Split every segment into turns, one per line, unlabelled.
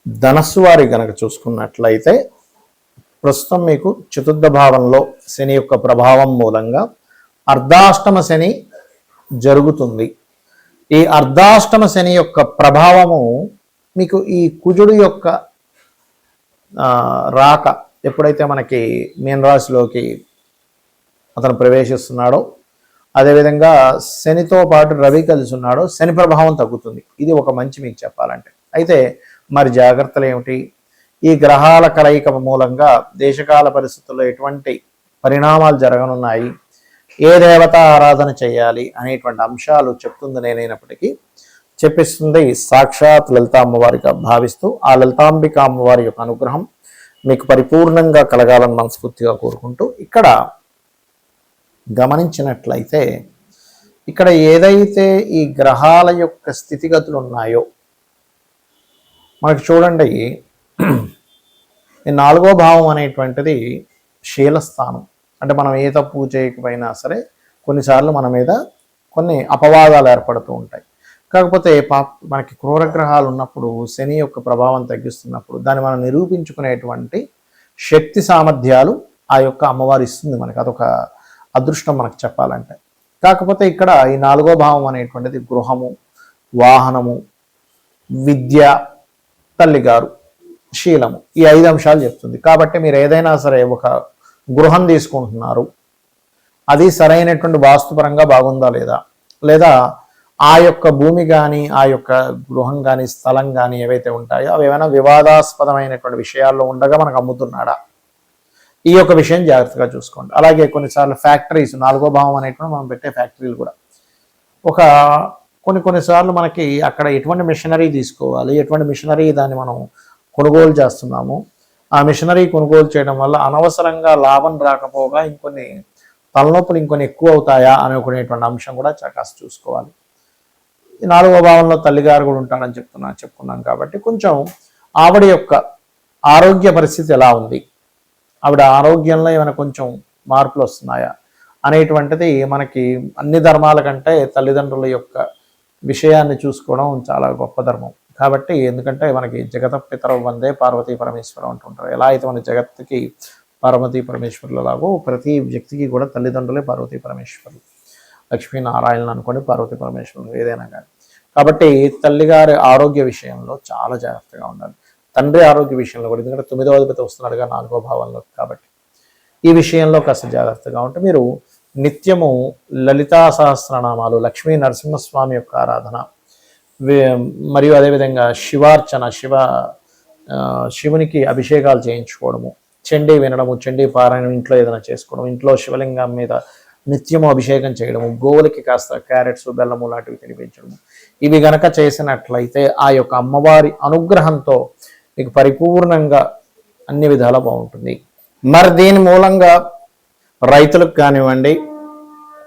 ధనస్సు వారి గనక చూసుకున్నట్లయితే ప్రస్తుతం మీకు చతుర్థ భావంలో శని యొక్క ప్రభావం మూలంగా అర్ధాష్టమ శని జరుగుతుంది. ఈ అర్ధాష్టమ శని యొక్క ప్రభావము మీకు ఈ కుజుడు యొక్క రాక ఎప్పుడైతే మనకి మీనరాశిలోకి అతను ప్రవేశిస్తున్నాడో, అదేవిధంగా శనితో పాటు రవి కలిసి ఉన్నాడో శని ప్రభావం తగ్గుతుంది. ఇది ఒక మంచి మీకు చెప్పాలంటే. అయితే మరి జాగ్రత్తలు ఏమిటి? ఈ గ్రహాల కలయిక మూలంగా దేశకాల పరిస్థితుల్లో ఎటువంటి పరిణామాలు జరగనున్నాయి, ఏ దేవత ఆరాధన చేయాలి అనేటువంటి అంశాలు చెప్తుంది నేనైనప్పటికీ చెప్పిస్తుంది సాక్షాత్ లలితా అమ్మవారిగా భావిస్తూ ఆ లలితాంబిక అమ్మవారి యొక్క అనుగ్రహం మీకు పరిపూర్ణంగా కలగాలని మనస్ఫూర్తిగా కోరుకుంటూ, ఇక్కడ గమనించినట్లయితే ఇక్కడ ఏదైతే ఈ గ్రహాల యొక్క స్థితిగతులు ఉన్నాయో మనకు చూడండి, ఈ 4వ భావం అనేటువంటిది శీలస్థానం. అంటే మనం ఏ తప్పు చేయకపోయినా సరే కొన్నిసార్లు మన మీద కొన్ని అపవాదాలు ఏర్పడుతూ ఉంటాయి. కాకపోతే మనకి క్రూరగ్రహాలు ఉన్నప్పుడు శని యొక్క ప్రభావం తగ్గిస్తున్నప్పుడు దాన్ని మనం నిరూపించుకునేటువంటి శక్తి సామర్థ్యాలు ఆ యొక్క అమ్మవారు ఇస్తుంది మనకి. అదొక అదృష్టం మనకు చెప్పాలంటే. కాకపోతే ఇక్కడ ఈ 4వ భావం అనేటువంటిది గృహము, వాహనము, విద్య, తల్లిగారు, శీలము, ఈ 5 అంశాలు చెప్తుంది. కాబట్టి మీరు ఏదైనా సరే ఒక గృహం తీసుకుంటున్నారు, అది సరైనటువంటి వాస్తుపరంగా బాగుందా లేదా, లేదా ఆ యొక్క భూమి కానీ ఆ యొక్క గృహం కానీ స్థలం కానీ ఏవైతే ఉంటాయో అవి ఏమైనా వివాదాస్పదమైనటువంటి విషయాల్లో ఉండగా మనకు అమ్ముతున్నాడా, ఈ యొక్క విషయం జాగ్రత్తగా చూసుకోండి. అలాగే కొన్నిసార్లు ఫ్యాక్టరీస్, 4వ భావం అనేటువంటి మనం పెట్టే ఫ్యాక్టరీలు కూడా కొన్నిసార్లు మనకి అక్కడ ఎటువంటి మిషనరీ తీసుకోవాలి, ఎటువంటి మిషనరీ దాన్ని మనం కొనుగోలు చేస్తున్నాము, ఆ మిషనరీ కొనుగోలు చేయడం వల్ల అనవసరంగా లాభం రాకపోగా ఇంకొన్ని తలనొప్పులు ఇంకొన్ని ఎక్కువ అవుతాయా అనుకునేటువంటి అంశం కూడా కాస్త చూసుకోవాలి. ఈ 4వ భావంలో తల్లిగారు కూడా ఉంటాడని చెప్పుకున్నాం కాబట్టి కొంచెం ఆవిడ యొక్క ఆరోగ్య పరిస్థితి ఎలా ఉంది, ఆవిడ ఆరోగ్యంలో ఏమైనా కొంచెం మార్పులు వస్తున్నాయా అనేటువంటిది మనకి అన్ని ధర్మాల కంటే తల్లిదండ్రుల యొక్క విషయాన్ని చూసుకోవడం చాలా గొప్ప ధర్మం. కాబట్టి ఎందుకంటే మనకి జగత పితరౌ వందే పార్వతీ పరమేశ్వరం అంటుంటారు. ఎలా అయితే మన జగత్తుకి పార్వతీ పరమేశ్వరులలాగో ప్రతి వ్యక్తికి కూడా తల్లిదండ్రులే పార్వతీ పరమేశ్వరులు, లక్ష్మీనారాయణలు అనుకోండి, పార్వతీ పరమేశ్వరులు ఏదైనా కానీ. కాబట్టి తల్లిగారి ఆరోగ్య విషయంలో చాలా జాగ్రత్తగా ఉండాలి. తండ్రి ఆరోగ్య విషయంలో కూడా, ఎందుకంటే 9వ అధిపతి వస్తున్నాడుగా 4వ భావంలో, కాబట్టి ఈ విషయంలో కాస్త జాగ్రత్తగా ఉంటే మీరు నిత్యము లలితా సహస్రనామాలు, లక్ష్మీ నరసింహస్వామి యొక్క ఆరాధన, మరియు అదేవిధంగా శివార్చన, శివునికి అభిషేకాలు చేయించుకోవడము, చండీ వినడము, చండీ పారాయణం ఇంట్లో ఏదైనా చేసుకోవడం, ఇంట్లో శివలింగం మీద నిత్యము అభిషేకం చేయడము, గోవులకి కాస్త క్యారెట్స్, బెల్లము లాంటివి తినిపించడము, ఇవి గనక చేసినట్లయితే ఆ యొక్క అమ్మవారి అనుగ్రహంతో మీకు పరిపూర్ణంగా అన్ని విధాలా బాగుంటుంది. మరి దీని మూలంగా రైతులకు కానివ్వండి,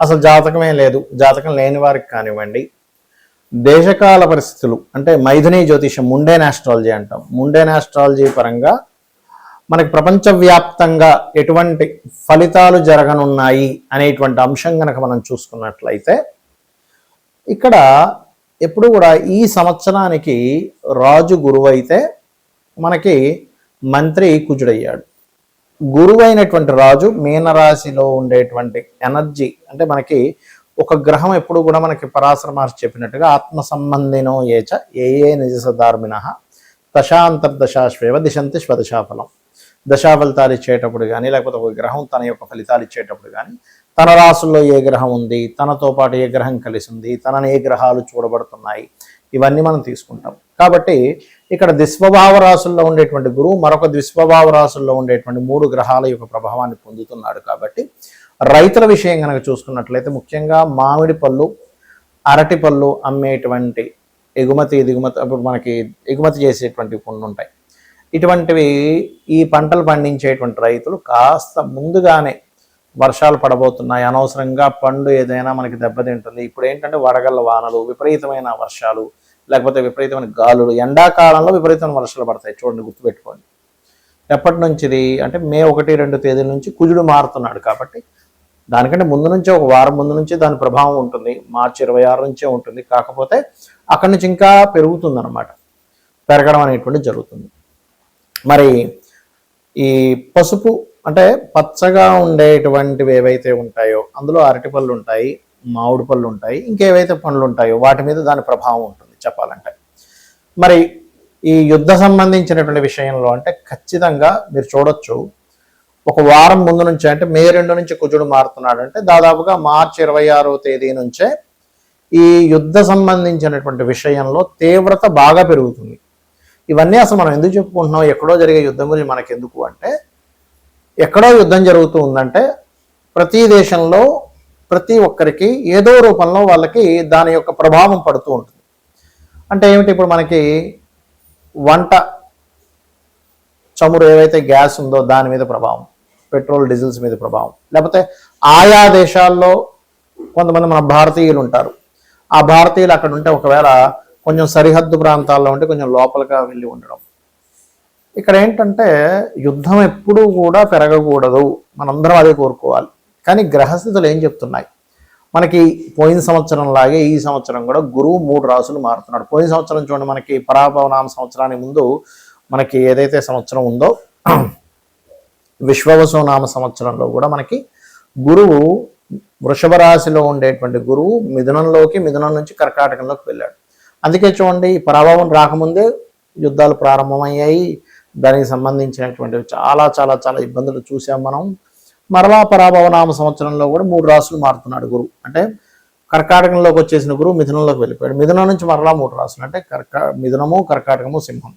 అసలు జాతకమే లేదు, జాతకం లేని వారికి కానివ్వండి, దేశకాల పరిస్థితులు అంటే మైథుని జ్యోతిషం, ముండేన్ ఆస్ట్రాలజీ అంటాం, ముండేన్ ఆస్ట్రాలజీ పరంగా మనకి ప్రపంచవ్యాప్తంగా ఎటువంటి ఫలితాలు జరగనున్నాయి అనేటువంటి అంశం కనుక మనం చూసుకున్నట్లయితే ఇక్కడ ఎప్పుడు కూడా ఈ సంవత్సరానికి రాజు గురువు అయితే మనకి మంత్రి కుజుడయ్యాడు. గురువైనటువంటి రాజు మీనరాశిలో ఉండేటువంటి ఎనర్జీ, అంటే మనకి ఒక గ్రహం ఎప్పుడు కూడా మనకి పరాశర మహర్షి చెప్పినట్టుగా ఆత్మ సంబంధినో ఏచ ఏ నిజసధార్మిణ దశాంతర్దశాశ్వేవ దిశంతి స్వదశాఫలం. దశాఫలితాలు ఇచ్చేటప్పుడు కానీ, లేకపోతే ఒక గ్రహం తన యొక్క ఫలితాలు ఇచ్చేటప్పుడు కానీ తన రాసుల్లో ఏ గ్రహం ఉంది, తనతో పాటు ఏ గ్రహం కలిసి ఉంది, తనని ఏ గ్రహాలు చూడబడుతున్నాయి, ఇవన్నీ మనం తీసుకుంటాం. కాబట్టి ఇక్కడ ద్విస్వభావ రాశుల్లో ఉండేటువంటి గురువు మరొక ద్విస్వభావ రాశుల్లో ఉండేటువంటి 3 గ్రహాల యొక్క ప్రభావాన్ని పొందుతున్నాడు. కాబట్టి రైతుల విషయం కనుక చూసుకున్నట్లయితే ముఖ్యంగా మామిడి పళ్ళు, అరటి పళ్ళు అమ్మేటువంటి ఎగుమతి దిగుమతి, అప్పుడు మనకి ఎగుమతి చేసేటువంటి కొన్ని ఉంటాయి. ఇటువంటివి ఈ పంటలు పండించేటువంటి రైతులు కాస్త ముందుగానే వర్షాలు పడబోతున్నాయి, అనవసరంగా పండు ఏదైనా మనకి దెబ్బతింటుంది. ఇప్పుడు ఏంటంటే వడగళ్ళ వానలు, విపరీతమైన వర్షాలు, లేకపోతే విపరీతమైన గాలులు, ఎండాకాలంలో విపరీతమైన వర్షాలు పడతాయి. చూడండి, గుర్తుపెట్టుకోండి. ఎప్పటి నుంచి ఇది అంటే మే 1-2 తేదీల నుంచి కుజుడు మారుతున్నాడు. కాబట్టి దానికంటే ముందు నుంచే, ఒక వారం ముందు నుంచి దాని ప్రభావం ఉంటుంది. మార్చి 26 నుంచే ఉంటుంది. కాకపోతే అక్కడి నుంచి ఇంకా పెరుగుతుంది అనమాట. పెరగడం అనేటువంటిది జరుగుతుంది. మరి ఈ పసుపు అంటే పచ్చగా ఉండేటువంటివి ఏవైతే ఉంటాయో అందులో అరటి పళ్ళు ఉంటాయి, మామిడి పళ్ళు ఉంటాయి, ఇంకేవైతే పండ్లు ఉంటాయో వాటి మీద దాని ప్రభావం ఉంటుంది చెప్పాలంటే. మరి ఈ యుద్ధ సంబంధించినటువంటి విషయంలో అంటే ఖచ్చితంగా మీరు చూడొచ్చు, ఒక వారం ముందు నుంచే అంటే మే 2 నుంచి కుజుడు మారుతున్నాడు అంటే దాదాపుగా మార్చి 26వ తేదీ నుంచే ఈ యుద్ధ సంబంధించినటువంటి విషయంలో తీవ్రత బాగా పెరుగుతుంది. ఇవన్నీ అసలు మనం ఎందుకు చెప్పుకుంటున్నాం, ఎక్కడో జరిగే యుద్ధం గురించి మనకెందుకు అంటే, ఎక్కడో యుద్ధం జరుగుతూ ఉందంటే ప్రతి దేశంలో ప్రతి ఒక్కరికి ఏదో రూపంలో వాళ్ళకి దాని యొక్క ప్రభావం పడుతూ ఉంటుంది. అంటే ఏమిటి, ఇప్పుడు మనకి వంట చమురు ఏవైతే గ్యాస్ ఉందో దాని మీద ప్రభావం, పెట్రోల్ డీజిల్స్ మీద ప్రభావం, లేకపోతే ఆయా దేశాల్లో కొంతమంది మన భారతీయులు ఉంటారు, ఆ భారతీయులు అక్కడ ఉంటే ఒకవేళ కొంచెం సరిహద్దు ప్రాంతాల్లో ఉంటే కొంచెం లోపలిగా వెళ్ళి ఉండడం. ఇక్కడ ఏంటంటే యుద్ధం ఎప్పుడూ కూడా పెరగకూడదు, మనందరం అదే కోరుకోవాలి. కానీ గ్రహస్థితులు ఏం చెప్తున్నాయి మనకి, పోయిన సంవత్సరం లాగే ఈ సంవత్సరం కూడా గురువు 3 రాసులు మారుతున్నాడు. పోయిన సంవత్సరం చూడండి, మనకి పరాభవనామ సంవత్సరానికి ముందు మనకి ఏదైతే సంవత్సరం ఉందో విశ్వవసునామ సంవత్సరంలో కూడా మనకి గురువు వృషభ రాశిలో ఉండేటువంటి గురువు మిథునం నుంచి కర్కాటకంలోకి వెళ్ళాడు. అందుకే చూడండి, పరాభవం రాకముందే యుద్ధాలు ప్రారంభమయ్యాయి, దానికి సంబంధించినటువంటి చాలా చాలా చాలా ఇబ్బందులు చూసాం మనం. మరలా పరాభవనామ సంవత్సరంలో కూడా 3 రాసులు మారుతున్నాడు గురువు. అంటే కర్కాటకంలోకి వచ్చేసిన గురువు మిథునంలోకి వెళ్ళిపోయాడు. మిథునం నుంచి మరలా 3 రాసులు అంటే మిథునము, కర్కాటకము, సింహం,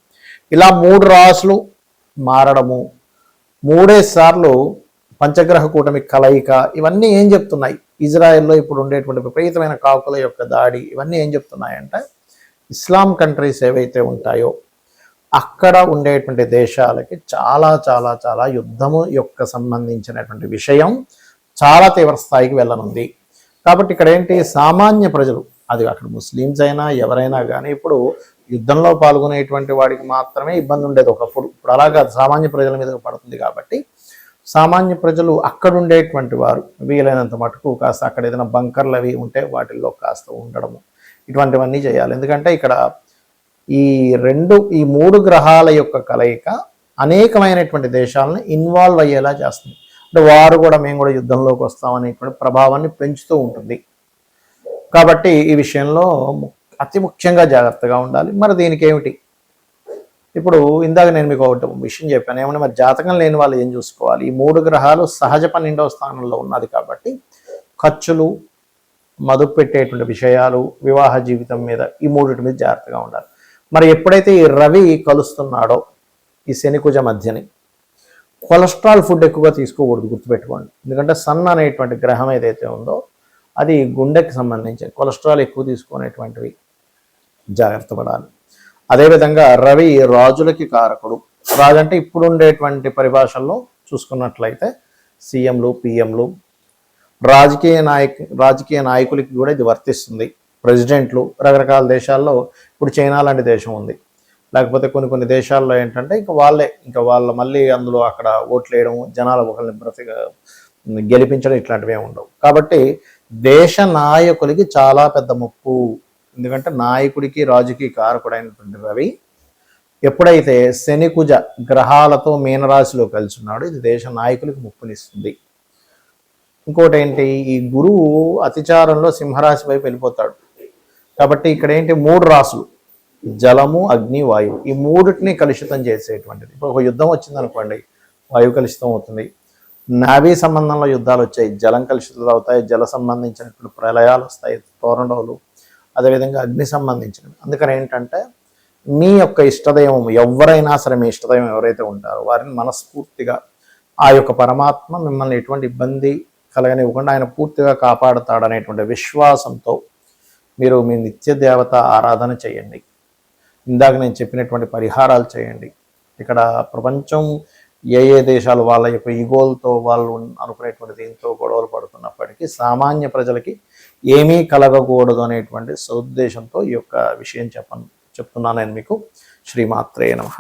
ఇలా 3 రాసులు మారడము, 3 సార్లు పంచగ్రహ కూటమి కలయిక, ఇవన్నీ ఏం చెప్తున్నాయి, ఇజ్రాయెల్లో ఇప్పుడు ఉండేటువంటి విపరీతమైన కాకుల యొక్క దాడి, ఇవన్నీ ఏం చెప్తున్నాయంటే ఇస్లాం కంట్రీస్ ఏవైతే ఉంటాయో అక్కడ ఉండేటువంటి దేశాలకి చాలా చాలా చాలా యుద్ధము యొక్క సంబంధించినటువంటి విషయం చాలా తీవ్ర స్థాయికి వెళ్ళనుంది. కాబట్టి ఇక్కడ ఏంటి, సామాన్య ప్రజలు, అది అక్కడ ముస్లిమ్స్ అయినా ఎవరైనా కానీ ఇప్పుడు యుద్ధంలో పాల్గొనేటువంటి వాడికి మాత్రమే ఇబ్బంది ఉండేది ఒకప్పుడు. ఇప్పుడు అలా కాదు, సామాన్య ప్రజల మీద పడుతుంది. కాబట్టి సామాన్య ప్రజలు అక్కడ ఉండేటువంటి వారు వీలైనంత మటుకు కాస్త అక్కడ ఏదైనా బంకర్లు అవి ఉంటే వాటిల్లో కాస్త ఉండడము, ఇటువంటివన్నీ చేయాలి. ఎందుకంటే ఇక్కడ ఈ 3 గ్రహాల యొక్క కలయిక అనేకమైనటువంటి దేశాలను ఇన్వాల్వ్ అయ్యేలా చేస్తుంది. అంటే వారు కూడా మేము కూడా యుద్ధంలోకి వస్తామనేటువంటి ప్రభావాన్ని పెంచుతూ ఉంటుంది. కాబట్టి ఈ విషయంలో అతి ముఖ్యంగా జాగ్రత్తగా ఉండాలి. మరి దీనికి ఏమిటి, ఇప్పుడు ఇందాక నేను మీకు ఒకటి విషయం చెప్పాను, ఏమన్నా మరి జాతకం లేని వాళ్ళు ఏం చూసుకోవాలి, ఈ 3 గ్రహాలు సహజ 12వ స్థానంలో ఉన్నది కాబట్టి ఖర్చులు, మదుపు పెట్టేటువంటి విషయాలు, వివాహ జీవితం మీద ఈ 3 మీద జాగ్రత్తగా ఉండాలి. మరి ఎప్పుడైతే ఈ రవి కలుస్తున్నాడో ఈ శని కుజ మధ్యని, కొలెస్ట్రాల్ ఫుడ్ ఎక్కువగా తీసుకోకూడదు, గుర్తుపెట్టుకోండి. ఎందుకంటే సన్ అనేటువంటి గ్రహం ఏదైతే ఉందో అది గుండెకి సంబంధించి కొలెస్ట్రాల్ ఎక్కువ తీసుకునేటువంటివి, జాగ్రత్త పడాలి. అదేవిధంగా రవి రాజులకి కారకుడు. రాజు అంటే ఇప్పుడు ఉండేటువంటి పరిభాషల్లో చూసుకున్నట్లయితే సీఎంలు, పిఎంలు, రాజకీయ నాయకులకి కూడా ఇది వర్తిస్తుంది. ప్రెసిడెంట్లు రకరకాల దేశాల్లో, ఇప్పుడు చైనా లాంటి దేశం ఉంది, లేకపోతే కొన్ని దేశాల్లో ఏంటంటే ఇంకా వాళ్ళ మళ్ళీ అందులో అక్కడ ఓట్లు వేయడం, జనాలు ఒకరిని గెలిపించడం, ఇట్లాంటివి ఉండవు. కాబట్టి దేశ నాయకులకి చాలా పెద్ద ముప్పు. ఎందుకంటే నాయకుడికి రాజుకి కారకుడైనటువంటి రవి ఎప్పుడైతే శని కుజ గ్రహాలతో మీనరాశిలో కలిసి ఉన్నాడో ఇది దేశ నాయకులకి ముప్పునిస్తుంది. ఇంకోటి ఏంటి, ఈ గురువు అతిచారంలో సింహరాశి వైపు వెళ్ళిపోతాడు. కాబట్టి ఇక్కడ ఏంటి, 3 రాసులు జలము, అగ్ని, వాయువు, ఈ 3టిని కలుషితం చేసేటువంటిది. ఇప్పుడు ఒక యుద్ధం వచ్చింది అనుకోండి, వాయువు కలుషితం అవుతుంది. నావీ సంబంధంలో యుద్ధాలు వచ్చాయి, జలం కలుషితాలు అవుతాయి, జల సంబంధించినటువంటి ప్రళయాలు వస్తాయి, తోరణాలు, అదేవిధంగా అగ్ని సంబంధించినవి. అందుకని ఏంటంటే మీ యొక్క ఇష్టదైవం ఎవరైనా సరే, మీ ఇష్టదైవం ఎవరైతే ఉంటారో వారిని మనస్ఫూర్తిగా ఆ యొక్క పరమాత్మ మిమ్మల్ని ఎటువంటి ఇబ్బంది కలగనివ్వకుండా ఆయన పూర్తిగా కాపాడుతాడనేటువంటి విశ్వాసంతో మీరు మీ నిత్య దేవత ఆరాధన చేయండి. ఇందాక నేను చెప్పినటువంటి పరిహారాలు చేయండి. ఇక్కడ ప్రపంచం ఏ దేశాలు వాళ్ళ యొక్క ఈగోలతో వాళ్ళు అనుకునేటువంటి దీంతో గొడవలు పడుతున్నప్పటికీ సామాన్య ప్రజలకి ఏమీ కలగకూడదు అనేటువంటి సదుద్దేశంతో ఈ యొక్క విషయం చెప్తున్నాను నేను మీకు. శ్రీమాత్రే నమః.